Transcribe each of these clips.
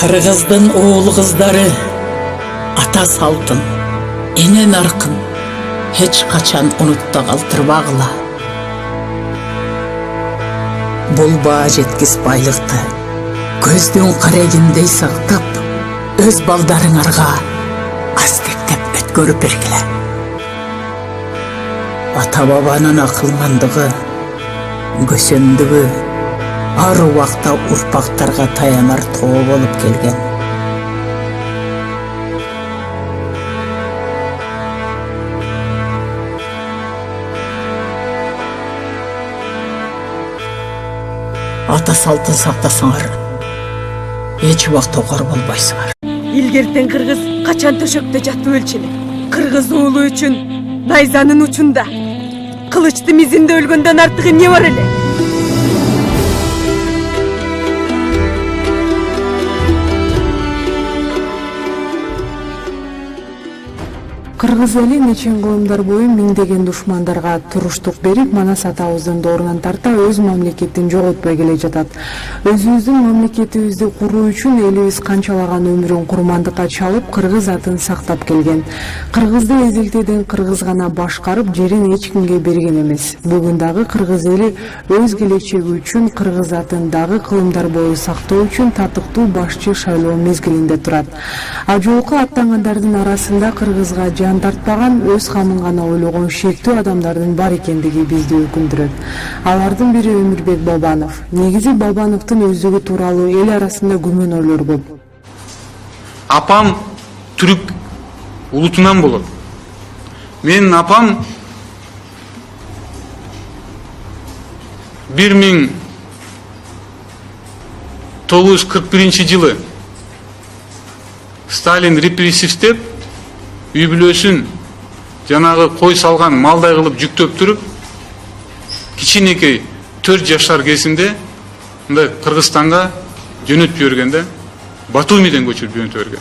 Кыргыздын оол кыздары ата салтын, эне наркын эч качан унутта калтырбагыла. Бул баа жеткис байлыкты көздүн карегиндей сактап, өз балдарыңарга астектеп өткөрүп бергиле. Ата бабанын акылмандыгы, көсөмдүгү ар убакта урпактарга таянар тоо болуп келген. Ата салтын сактасаңар, эч убакта окор болбойсуңар. Илгертен кыргыз качан төшөктө жатып өлчү эле. Кыргыз уулу үчүн найзанын учунда, кылычты мизинде өлгөндөн артыгы эмне бар эле? Кыргыз эли нечен кылымдар бою миңдеген душмандарга туруштук берип, Манас атабыздын доорунан тарта өз мамлекетин жоготпой келе жатат. Өзүбүздүн мамлекетибизди куруу үчүн элибиз канчалаган өмүрүн курмандыкка чалып, кыргыз атын сактап келген. Кыргызды эзелтеден кыргыз гана башкарып, жерин эч кимге берген эмес. Бүгүн дагы кыргыз эли өз келечеги үчүн кыргыз атын дагы кылымдар бою сактоо үчүн татыктуу башчы шайлоо мезгилинде турат. Ажуулукка аттангандардын арасында кыргызга жан тартпаган, өз камын гана ойлогон шектүү адамдардын бар экендиги бизди өкүндүрөт. Алардын бири Өмүрбек Бабанов. Негизи Бабановдун өздүгү тууралуу эл арасында күмөнөлөр көп. Апам түрк улутунан болот. Менин апам 1941-жылы Сталин репрессивдеп үй бүлөсүн жанагы кой салган малдай кылып жүктөп туруп, кичинекей 4 жашар кезинде мындай Кыргызстанга жөнөтүп жибергенде, Батумиден көчүрүп жөнөтүп берген.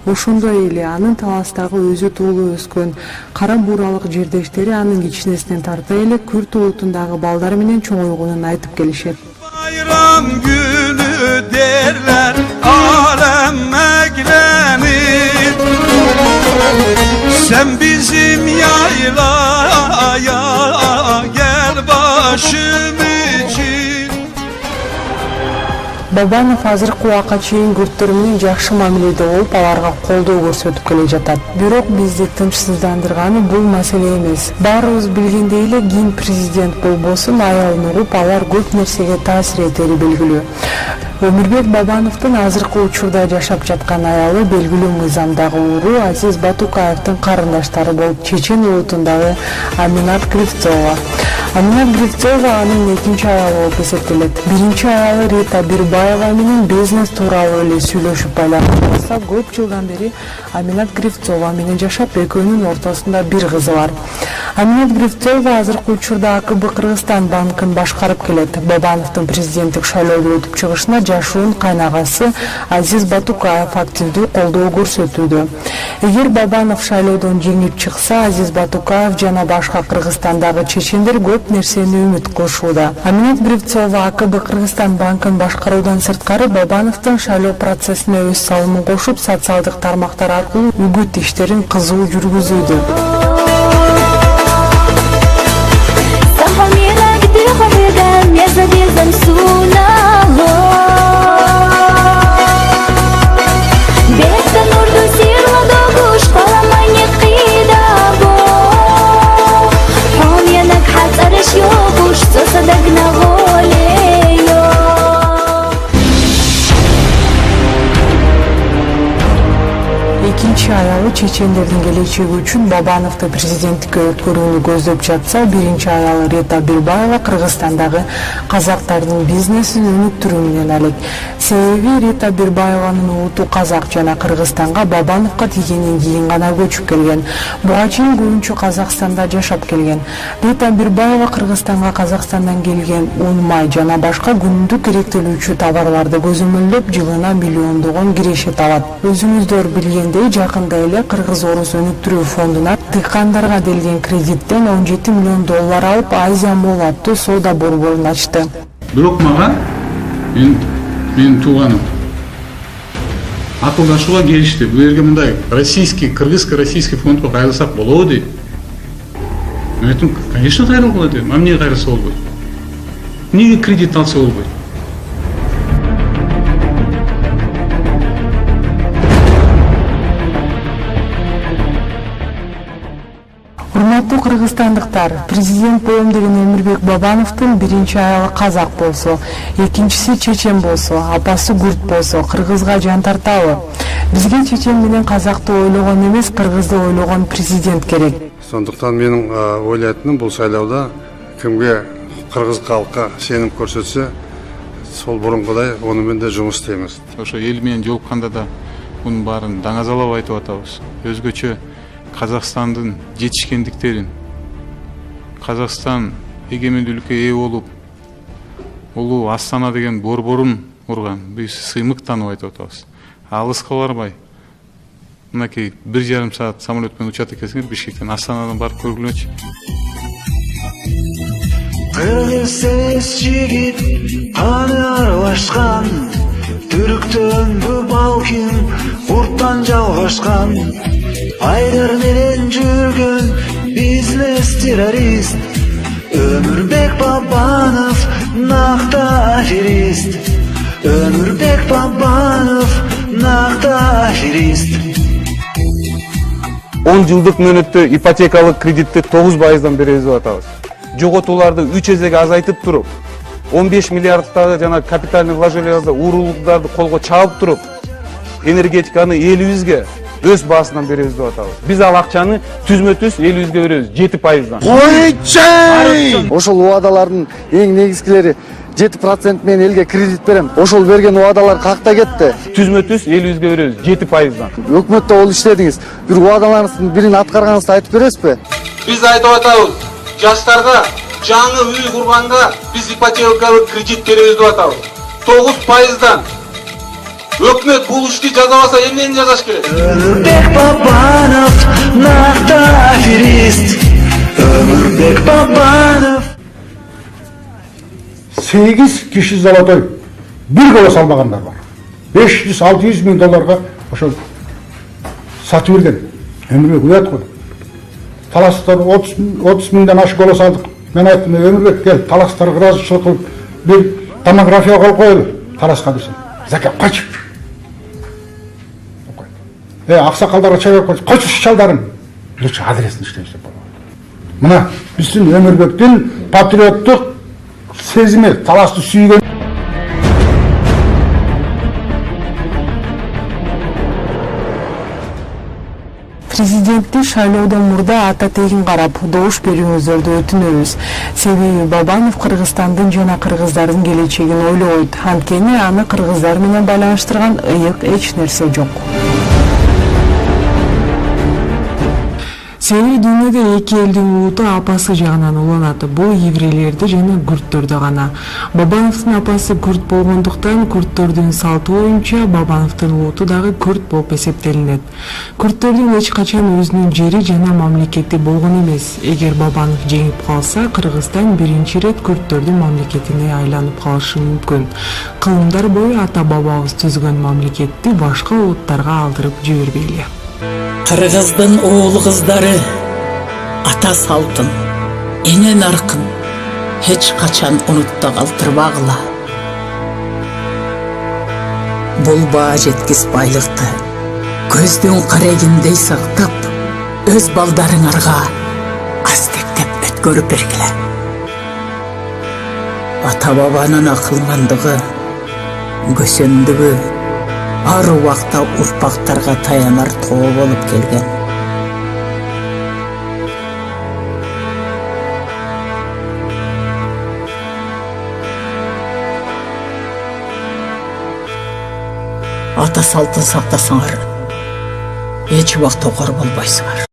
Ошондой эле анын таластагы өзү туулуп өскөн кара бууралык жердештери анын кичинесинен тарта эле Күрт улутундагы балдары менен чоңойгонун айтып келишет. Bayram günü derler, alem meklenir. Sen bizim yaylaya gel başım için. Бабанов азыркы убакка чейин күрттөр менен жакшы мамиледе болуп, аларга колдоо көрсөтүп келе жатат. Бирок бизди тынчсыздандырганы бул маселе эмес. Баарыбыз билгендей эле, ким президент болбосун, аялын уруп, алар көп нерсеге таасир этери белгилүү. Өмүрбек Бабановдун азыркы учурда жашап жаткан аялы белгилүү мыйзамдагы уру Азиз Батукаевдин карындаштары болуп, Чечен улутундагы Аминат Кривцова. Аминат Кривцова анын экинчи аялы болуп эсептелет. Биринчи аялы Рита Бирбаева менен бизнес тууралуу эле сүйлөшүп байланышса, көп жылдан бери Аминат Кривцова менен жашап, экөөнүн ортосунда бир кызы бар. Аминат Кривцова азыркы учурда АКБ Кыргызстан банкын башкарып келет. Бабановдун президенттик шайлоодо өтүп чыгышына жашуун кайнагасы Азиз Батукаев активдүү колдоо көрсөтүүдө. Эгер Бабанов шайлоодон жеңип чыкса, Азиз Батукаев жана башка Кыргызстандагы чечендер көп нерсени үмүт кылышууда. Аминат Кривцова АКБ Кыргызстан банкын башкаруудан сырткары Бабановдун шайлоо процессине өз салымын кошуп, социалдык тармактар аркылуу үгүт иштерин кызуу жүргүзүүдө. Экинчи аялы чечендердин келечеги үчүн Бабановду президенттикке өткөрүүнү көздөп жатса, биринчи аялы Рита Бирбаева Кыргызстандагы казактардын бизнесин өнүктүрүү менен алек. Себеби Рита Бирбаеванын улуту казак жана Кыргызстанга Бабановго тийгенден кийин гана көчүп келген. Буга чейин көбүнчө Казакстанда жашап келген. Рита Бирбаева Кыргызстанга Казакстандан келген un, май жана башка күндүк керектелүүчү товарларды көзөмөлдөп, жылына миллиондогон киреше табат. Өзүңүздөр билгендей, жакында эле Кыргыз-Орус өнүктүрүү фондуна дыйкандарга делген кредиттен $17 миллион алып, Азия Молл аттуу соода борборун ачты. Бирок мага мен менин тууганым акылдашууга келишти. Бул жерге мындай кыргызско-российский фронтко кайрылсак болобу дейт. Мен айттым, конечно кайрылгыла дедим. А эмнеге кайрылса болбойт? Эмнеге кредит алса болбойт? Урматтуу кыргызстандыктар, президент болом деген Өмүрбек Бабановдун биринчи аялы казак болсо, экинчиси чечен болсо, апасы күрт болсо, кыргызга жан тартабы? Бизге чечен менен казакты ойлогон эмес, кыргызды ойлогон президент керек. Сондықтан менің ойлайтыным бұл сайлауда кімге қырғыз халқы сенім көрсетсе, сол бұрынғыдай онымен де жұмыс істейміз. Ошо эл менен жолукканда да мунун баарын даңазалап айтып атабыз. Өзгөчө Казакстандын жетишкендиктерин, Казакстан эгемендүүлүккө ээ болуп, улуу Астана деген борборун урган, биз сыймыктанып айтып атабыз. Алыска барбай, мынакей 1,5 саат самолет менен учат экенсиңер, Бишкектен Астанадан барып көргүлөчү. Кыргыз эмес жигит аны аралашкан, түрктөнбү балким урттан жалгашкан, айдар менен жүргөн бизнес террорист, Өмүрбек Бабанов накта аферист, Өмүрбек Бабанов накта аферист. 10 жылдык мөөнөттө ипотекалык кредитти 9%дан беребиз деп атабыз. Жоготууларды 3 эсеге азайтып туруп, 15 миллиардтагы жана капитальный вложенияларды, уурулуктарды колго чаап туруп, энергетиканы элибизге өз баасынан беребиз деп атабыз. Биз ал акчаны түзмө-түз элибизге беребиз 7%дан. Койчай! Ошол убадалардын эң негизгилери 7% мен элге кредит берем. Ошол берген убадалар какта кетти? Түзмө-түз элибизге беребиз 7%дан. Өкмөттө ол иштедиңиз. Бир убадаларыңыздын бирин аткарганыңызды айтып бересизби? Биз айтып атабыз, жаштарга жаңы үй курганга биз ипотекалык кредит беребиз деп атабыз. 9%дан. Өкмөт бул ишти жазабаса эмнени жазаш керек? Өмүрбек Бабанов накта аферист, Өмүрбек Бабанов. 8 киши золотой бир коло салмагандар бар. 500-600 миң долларга ошол сатып берген. Өмүрбек уят кой. Таластар 30 миңден ашык коло салдык. Мен айттым, Өмүрбек кел, таластар ыраазычылык кылып бир томография кылып коелу. Таласка берсин. Зака кач. Аксакалдарга чай берип койчу. Койчу чалдарым. Лучше адресин иштейсе болот. Мына биздин Өмүрбектин патриоттук сезими, таласты сүйгөн. Президентти шайлоодон мурда ата тегин карап добуш берүүңүздөрдү өтүнөбүз. Себеби Бабанов Кыргызстандын жана кыргыздардын келечегин ойлобойт. Анткени аны кыргыздар менен байланыштырган ыйык эч нерсе жок. Себеби дүйнөдө эки элдин улуту апасы жагынан уланат. Бул еврейлерди жана күрттөрдү гана. Бабановдун апасы күрт болгондуктан күрттөрдүн салты боюнча Бабановдун улуту дагы күрт болуп эсептелинет. Күрттөрдүн эч качан өзүнүн жери жана мамлекети болгон эмес. Эгер Бабанов жеңип калса, Кыргызстан биринчи ирет күрттөрдүн мамлекетине айланып калышы мүмкүн. Кылымдар бою ата бабабыз түзгөн мамлекетти башка улуттарга алдырып жибербейли. Кыргыздын оол кыздары ата салтын, эне наркын эч качан унутта калтырбагыла. Бул баа жеткис байлыкты көздүн карегиндей сактап, өз балдарыңарга астектеп өткөрүп бергиле. Ата бабанын акылмандыгы, көсөндүгү ар убакта урпактарга таянар тоо болуп келген. Ата салтын сактасаңар, эч убакта окор болбойсуңар.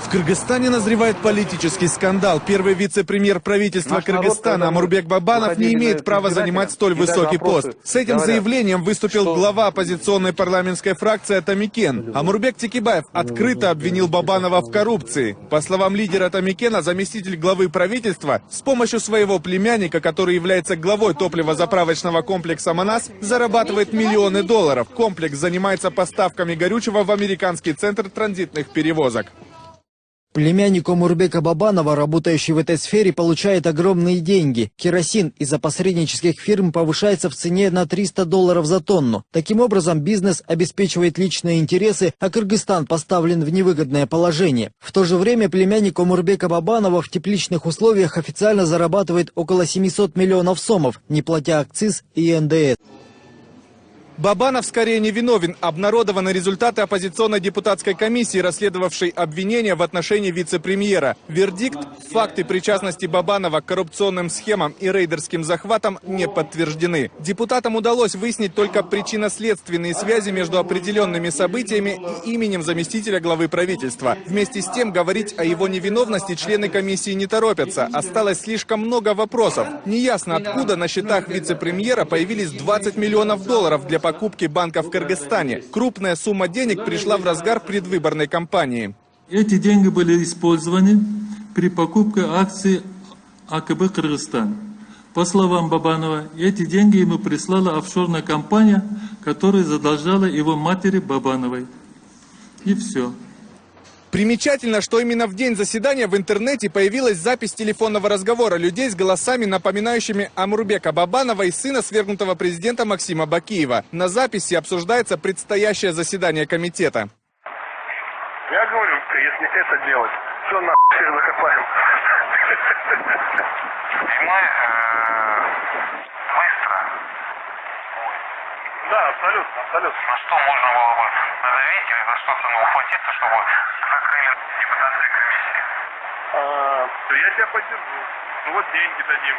В Кыргызстане назревает политический скандал. Первый вице-премьер правительства Кыргызстана Амурбек Бабанов не имеет права занимать столь высокий пост. С этим заявлением выступил глава оппозиционной парламентской фракции Атамикен. Амурбек Текибаев открыто обвинил Бабанова в коррупции. По словам лидера Атамикена, заместитель главы правительства с помощью своего племянника, который является главой топливозаправочного комплекса «Манас», зарабатывает миллионы долларов. Комплекс занимается поставками горючего в американский центр транзитных перевозок. Племянник Амурбека Бабанова, работающий в этой сфере, получает огромные деньги. Керосин из-за посреднических фирм повышается в цене на $300 за тонну. Таким образом, бизнес обеспечивает личные интересы, а Кыргызстан поставлен в невыгодное положение. В то же время племянник Амурбека Бабанова в тепличных условиях официально зарабатывает около 700 миллионов сомов, не платя акциз и НДС. Бабанов скорее не виновен. Обнародованы результаты оппозиционной депутатской комиссии, расследовавшей обвинения в отношении вице-премьера. Вердикт: факты причастности Бабанова к коррупционным схемам и рейдерским захватам не подтверждены. Депутатам удалось выяснить только причинно-следственные связи между определенными событиями и именем заместителя главы правительства. Вместе с тем, говорить о его невиновности члены комиссии не торопятся. Осталось слишком много вопросов. Неясно, откуда на счетах вице-премьера появились 20 миллионов долларов для покупки банка в Кыргызстане. Крупная сумма денег пришла в разгар предвыборной кампании. Эти деньги были использованы при покупке акций АКБ «Кыргызстан». По словам Бабанова, эти деньги ему прислала офшорная компания, которая задолжала его матери Бабановой. И все. Примечательно, что именно в день заседания в интернете появилась запись телефонного разговора людей с голосами, напоминающими Амурбека Бабанова и сына свергнутого президента Максима Бакиева. На записи обсуждается предстоящее заседание комитета. Я говорю, если это делать, все нахуй всех закопаем. Мы быстро. Да, абсолютно, абсолютно. На что можно было бы надавить или за что-то ухватиться, чтобы закрыли депутатские комиссии? Я тебя поддержу. Ну вот деньги дадим.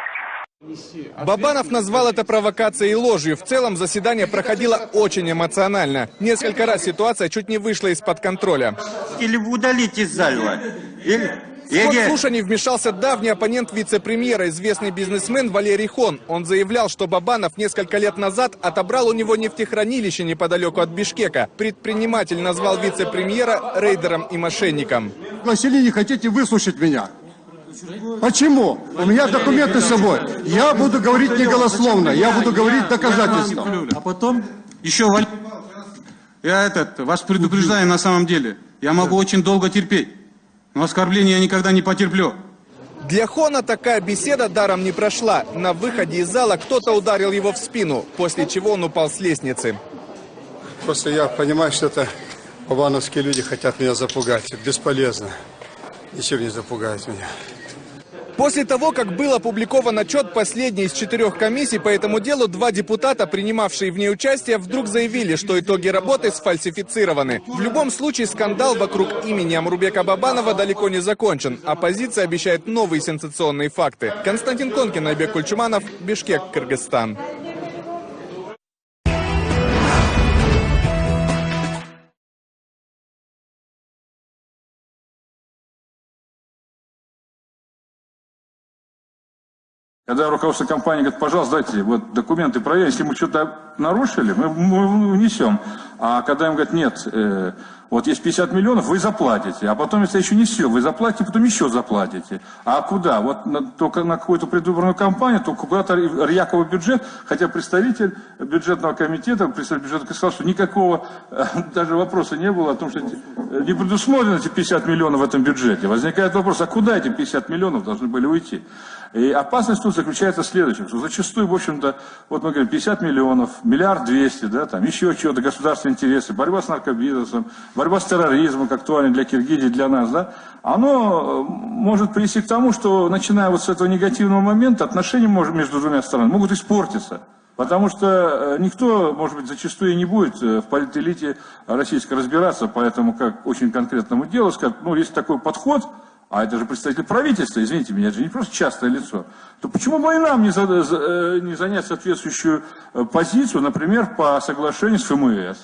Бабанов назвал это провокацией и ложью. В целом заседание проходило очень эмоционально. Несколько раз ситуация чуть не вышла из-под контроля. Или удалить из зала. В ход слушаний вмешался давний оппонент вице-премьера, известный бизнесмен Валерий Хон. Он заявлял, что Бабанов несколько лет назад отобрал у него нефтехранилище неподалеку от Бишкека. Предприниматель назвал вице-премьера рейдером и мошенником. Василий, не хотите выслушать меня? Почему? У меня документы с собой. Я буду говорить не голословно, я буду говорить доказательства. А потом еще... Я вас предупреждаю на самом деле. Я могу очень долго терпеть. Но оскорбления я никогда не потерплю. Для Хона такая беседа даром не прошла. На выходе из зала кто-то ударил его в спину, после чего он упал с лестницы. Просто я понимаю, что это бабановские люди хотят меня запугать. Бесполезно. Ничем не запугают меня. После того, как был опубликован отчет последней из 4 комиссий по этому делу, 2 депутата, принимавшие в ней участие, вдруг заявили, что итоги работы сфальсифицированы. В любом случае, скандал вокруг имени Амурбека Бабанова далеко не закончен. Оппозиция обещает новые сенсационные факты. Константин Конкин, Айбек Кульчуманов, Бишкек, Кыргызстан. Когда руководство компании говорит, пожалуйста, дайте вот документы проверим, если мы что-то нарушили, мы внесем. А когда им говорят, нет, вот есть 50 миллионов, вы заплатите. А потом, если еще не все, вы заплатите, потом еще заплатите. А куда? Вот только на какую-то предвыборную кампанию, только куда-то якобы бюджет, хотя представитель бюджетного комитета, представитель бюджета сказал, что никакого даже вопроса не было о том, что не предусмотрены эти 50 миллионов в этом бюджете. Возникает вопрос, а куда эти 50 миллионов должны были уйти? И опасность тут заключается в следующем, что зачастую, в общем-то, вот мы говорим, 50 миллионов, 1 200 000 000, да, там еще что-то, государственные интересы, борьба с наркобизнесом, борьба с терроризмом, как актуально для Киргизии, для нас, да, оно может привести к тому, что, начиная вот с этого негативного момента, отношения между двумя странами могут испортиться. Потому что никто, может быть, зачастую и не будет в политэлите российской разбираться по этому как очень конкретному делу, сказать, ну, есть такой подход, а это же представитель правительства, извините меня, это же не просто частное лицо, то почему бы и нам не занять соответствующую позицию, например, по соглашению с ФМС?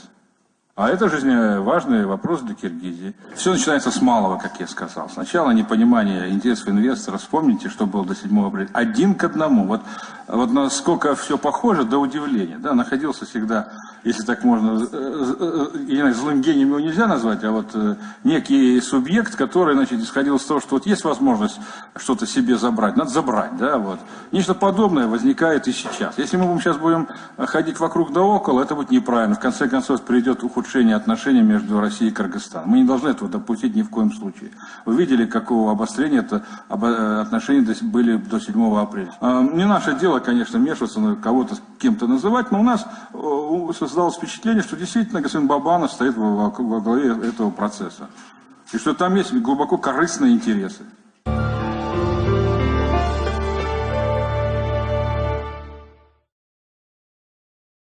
А это жизненно важный вопрос для Киргизии. Все начинается с малого, как я сказал. Сначала непонимание интересов инвестора. Вспомните, что было до 7 апреля. 1 к 1. Вот насколько все похоже, до удивления. Да, находился всегда, если так можно, я не знаю, злым гением его нельзя назвать, а вот некий субъект, который, значит, исходил из того, что вот есть возможность что-то себе забрать, надо забрать, да, вот. Нечто подобное возникает и сейчас. Если мы сейчас будем ходить вокруг да около, это будет неправильно. В конце концов, придет ухудшение отношений между Россией и Кыргызстаном. Мы не должны этого допустить ни в коем случае. Вы видели, какого обострения отношения были до 7 апреля. Не наше дело, конечно, вмешиваться, кого-то кем-то называть, но у нас создалось впечатление, что действительно господин Бабанов стоит во главе этого процесса. И что там есть глубоко корыстные интересы.